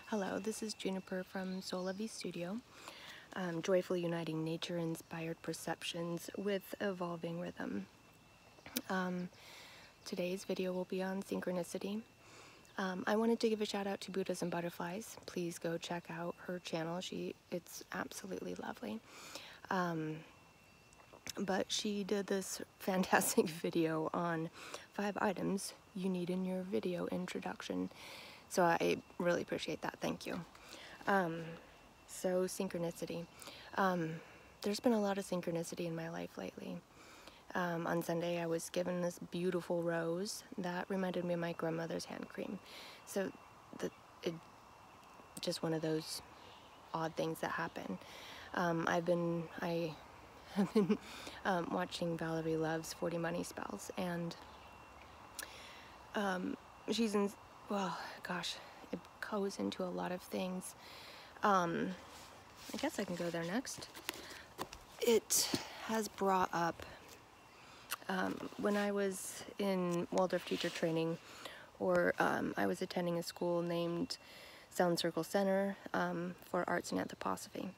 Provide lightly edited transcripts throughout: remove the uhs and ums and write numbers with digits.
Hello, this is Juniper from Soul Lovey Studio, joyfully uniting nature-inspired perceptions with evolving rhythm. Today's video will be on synchronicity. I wanted to give a shout out to Buddhas and Butterflies. Please go check out her channel. It's absolutely lovely. But she did this fantastic video on 5 items you need in your video introduction. So I really appreciate that. Thank you. So synchronicity. There's been a lot of synchronicity in my life lately. On Sunday I was given this beautiful rose that reminded me of my grandmother's hand cream. So just one of those odd things that happen. I have been watching Valerie Love's 40 Money Spells, and she's in, well, gosh, it goes into a lot of things. I guess I can go there next. It has brought up, when I was in Waldorf teacher training, or I was attending a school named Sound Circle Center for Arts and Anthroposophy.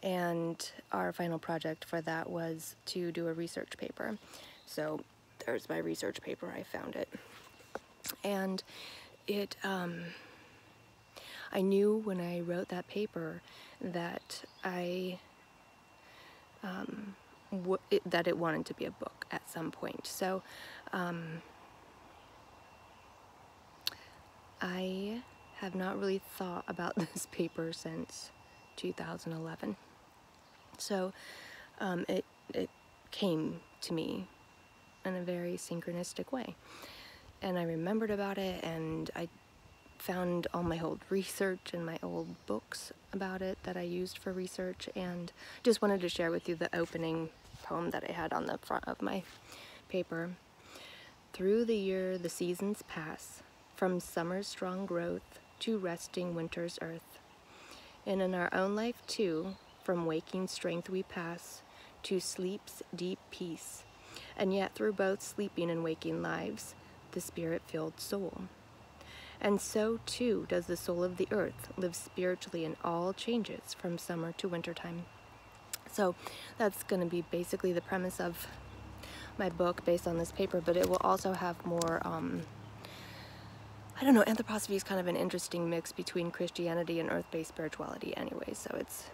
And our final project for that was to do a research paper. So there's my research paper, I found it. And I knew when I wrote that paper that that it wanted to be a book at some point. So I have not really thought about this paper since 2011. So it came to me in a very synchronistic way. And I remembered about it, and I found all my old research and my old books about it that I used for research, and just wanted to share with you the opening poem that I had on the front of my paper. Through the year the seasons pass, from summer's strong growth to resting winter's earth. And in our own life too, from waking strength we pass to sleep's deep peace. And yet through both sleeping and waking lives, the spirit-filled soul. And so too does the soul of the earth live spiritually in all changes from summer to wintertime. So that's going to be basically the premise of my book based on this paper, but it will also have more, I don't know, anthroposophy is kind of an interesting mix between Christianity and earth-based spirituality anyway, so it's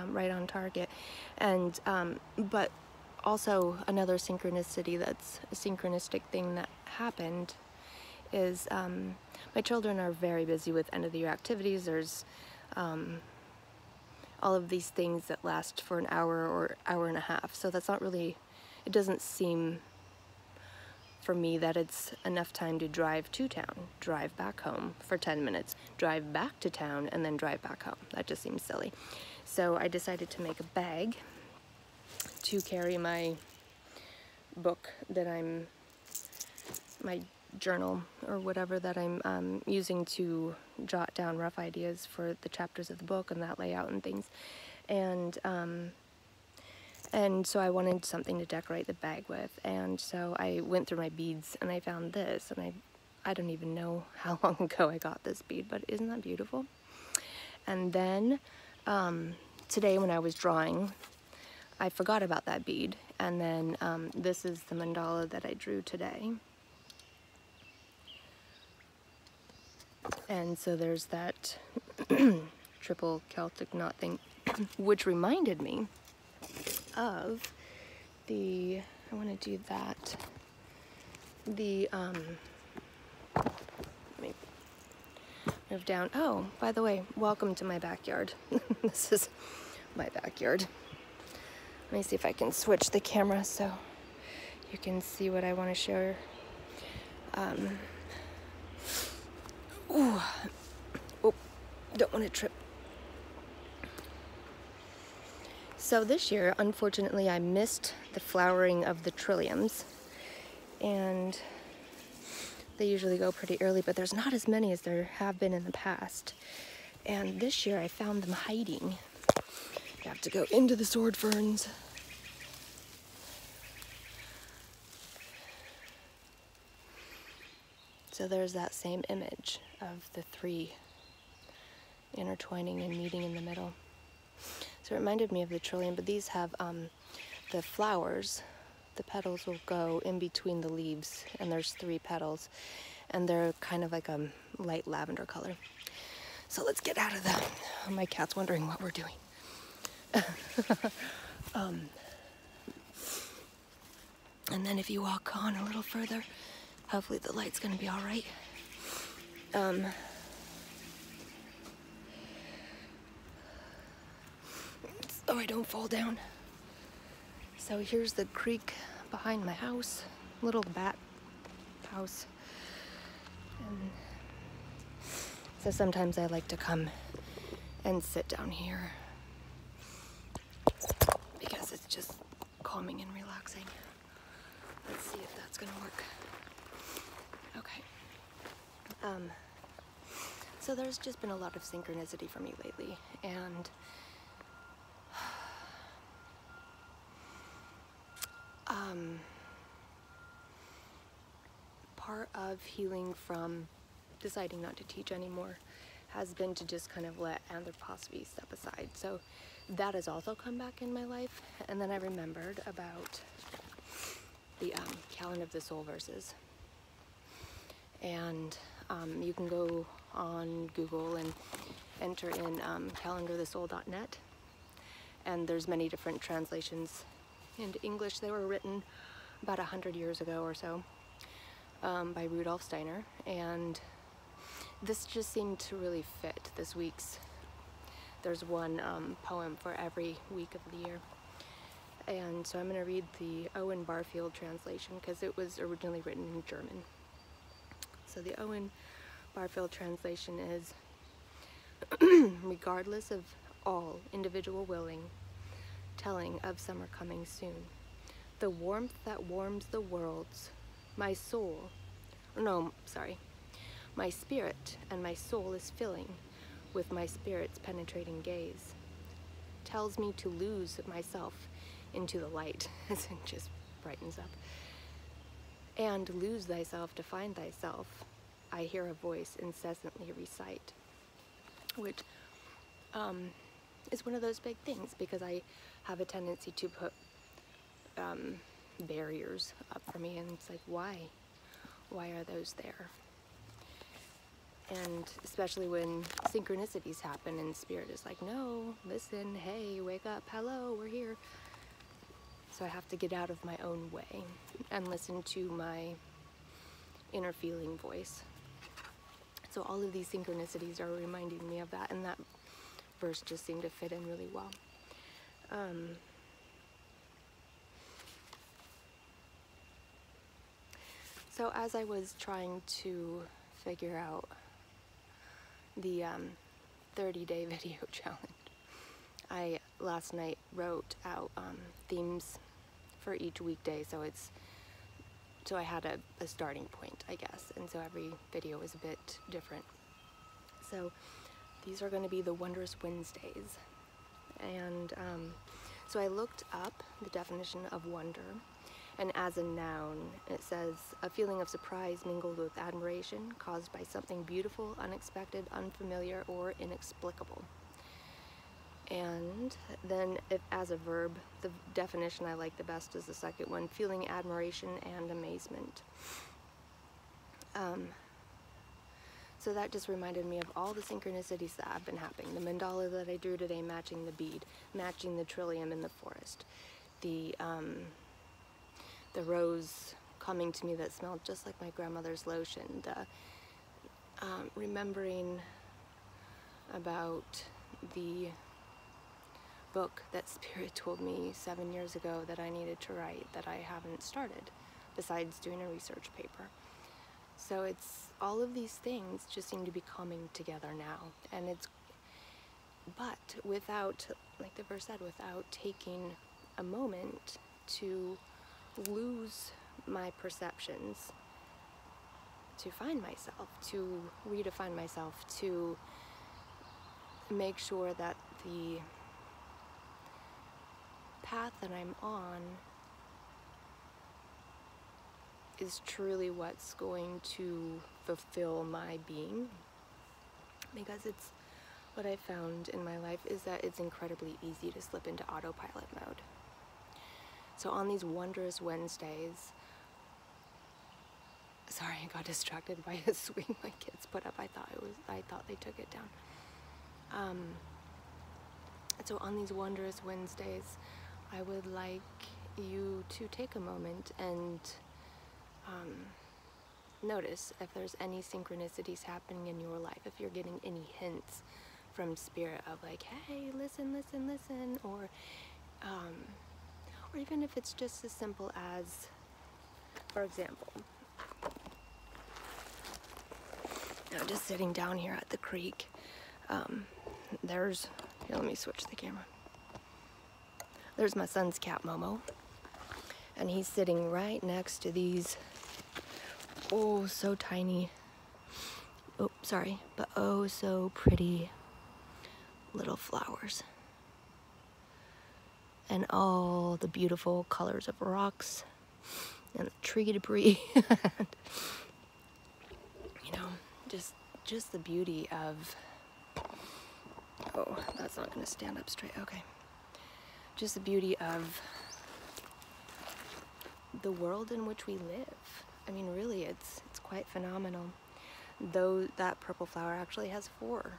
right on target. And but also another synchronicity, that's a synchronistic thing that happened, is my children are very busy with end of the year activities. There's all of these things that last for an hour or hour and a half, so that's not really, it doesn't seem for me that it's enough time to drive to town, drive back home for 10 minutes, drive back to town, and then drive back home. That just seems silly. So I decided to make a bag to carry my book that my journal or whatever that I'm using to jot down rough ideas for the chapters of the book and that layout and things. And so I wanted something to decorate the bag with, and so I went through my beads and I found this, and I don't even know how long ago I got this bead, but isn't that beautiful? And then today when I was drawing, I forgot about that bead, and then this is the mandala that I drew today. And so there's that triple Celtic knot thing, which reminded me of I want to do that, let me move down. Oh, by the way, welcome to my backyard. This is my backyard. Let me see if I can switch the camera so you can see what I want to share. Oh, don't want to trip. So this year, unfortunately, I missed the flowering of the trilliums, and they usually go pretty early, but there's not as many as there have been in the past. And this year I found them hiding. You have to go into the sword ferns. So there's that same image of the 3 intertwining and meeting in the middle. So it reminded me of the trillium, but these have the flowers. The petals will go in between the leaves, and there's 3 petals, and they're kind of like a light lavender color. So let's get out of the... Oh, my cat's wondering what we're doing. And then if you walk on a little further, hopefully the light's gonna be all right. So I don't fall down. So here's the creek behind my house, little bat house. And so sometimes I like to come and sit down here because it's just calming and relaxing. Let's see if that's gonna work. Okay. So there's just been a lot of synchronicity for me lately, and part of healing from deciding not to teach anymore has been to just kind of let anthroposophy step aside. So that has also come back in my life. And then I remembered about the Calendar of the Soul verses. And you can go on Google and enter in calendarthesoul.net. And there's many different translations into English. They were written about 100 years ago or so by Rudolf Steiner. And this just seemed to really fit this week's. There's one poem for every week of the year. And so I'm going to read the Owen Barfield translation because it was originally written in German. So the Owen Barfield translation is, regardless of all individual willing, telling of summer coming soon, the warmth that warms the worlds, my spirit and my soul is filling with my spirit's penetrating gaze, tells me to lose myself into the light, as it just brightens up, and lose thyself to find thyself, I hear a voice incessantly recite, which is one of those big things, because I have a tendency to put barriers up for me, and it's like, why are those there? And especially when synchronicities happen and spirit is like, no, listen, hey, wake up, hello, we're here. So I have to get out of my own way and listen to my inner feeling voice. So all of these synchronicities are reminding me of that, and that verse just seemed to fit in really well. So as I was trying to figure out the 30-day video challenge, I last night wrote out themes for each weekday, so I had a starting point, I guess, and so every video was a bit different. So these are going to be the Wondrous Wednesdays, and so I looked up the definition of wonder, and as a noun, it says a feeling of surprise mingled with admiration caused by something beautiful, unexpected, unfamiliar, or inexplicable. And then as a verb, the definition I like the best is the second one, feeling admiration and amazement. So that just reminded me of all the synchronicities that have been happening. The mandala that I drew today matching the bead, matching the trillium in the forest. The rose coming to me that smelled just like my grandmother's lotion. The remembering about the book that Spirit told me 7 years ago that I needed to write that I haven't started, besides doing a research paper. So it's all of these things just seem to be coming together now, and but without, like the verse said, without taking a moment to lose my perceptions, to find myself, to redefine myself, to make sure that the path that I'm on is truly what's going to fulfill my being, because it's what I found in my life is that it's incredibly easy to slip into autopilot mode. So on these Wondrous Wednesdays, sorry, I got distracted by a swing my kids put up. I thought they took it down. So on these Wondrous Wednesdays, I would like you to take a moment and notice if there's any synchronicities happening in your life, if you're getting any hints from Spirit of like, hey, listen, listen, listen, or even if it's just as simple as, for example, just sitting down here at the creek, here, let me switch the camera. There's my son's cat, Momo, and he's sitting right next to these, oh, so tiny, oh, sorry, but oh, so pretty little flowers. And all the beautiful colors of rocks and the tree debris. And, you know, just the beauty of, oh, that's not going to stand up straight. Okay. Just the beauty of the world in which we live. I mean, really, it's quite phenomenal. Though that purple flower actually has four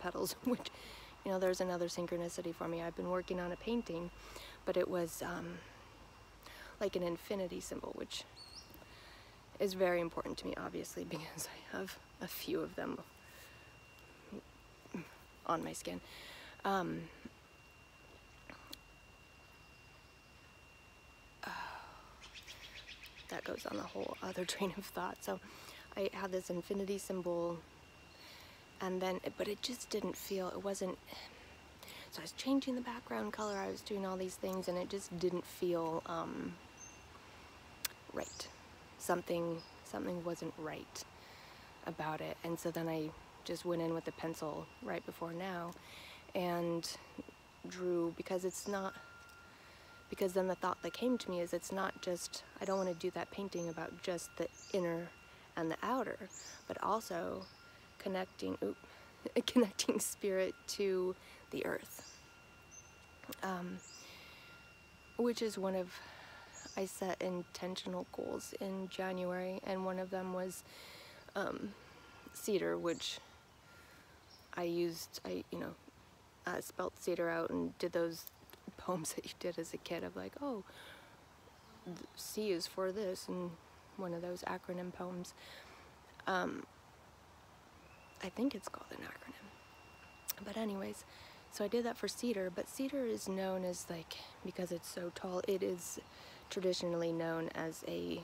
petals, which, you know, there's another synchronicity for me. I've been working on a painting, but it was like an infinity symbol, which is very important to me, obviously, because I have a few of them on my skin. That goes on a whole other train of thought. So I had this infinity symbol, and then, but it just didn't feel, it wasn't, so I was changing the background color, I was doing all these things, and it just didn't feel right. Something wasn't right about it. And so then I just went in with the pencil right before now and drew, because then the thought that came to me is, it's not just, I don't want to do that painting about just the inner and the outer, but also connecting Spirit to the earth, which is one of, I set intentional goals in January, and one of them was cedar, which I spelt cedar out and did those poems that you did as a kid of like, oh, C is for this, and one of those acronym poems. I think it's called an acronym. But anyways, so I did that for cedar, but cedar is known as, like, because it's so tall, it is traditionally known as a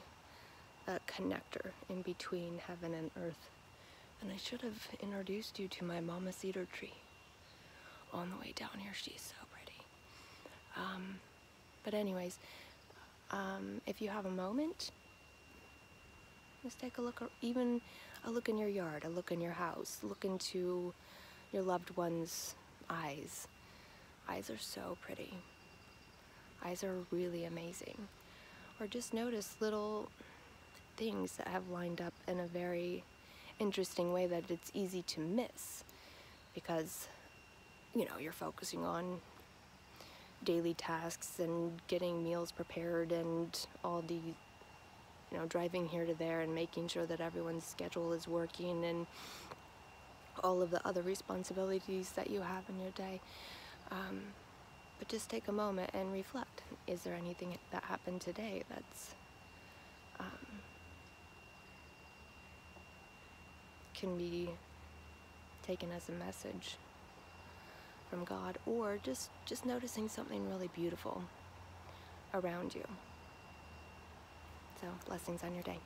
connector in between heaven and earth. And I should have introduced you to my mama cedar tree on the way down here. She's so pretty. But anyways, if you have a moment, just take a look, or even a look in your yard, a look in your house, look into your loved one's eyes. Eyes are so pretty. Eyes are really amazing. Or just notice little things that have lined up in a very interesting way that it's easy to miss, because, you know, you're focusing on daily tasks and getting meals prepared and all the, you know, driving here to there and making sure that everyone's schedule is working and all of the other responsibilities that you have in your day. But just take a moment and reflect. Is there anything that happened today that's can be taken as a message from God, or just noticing something really beautiful around you? So, blessings on your day.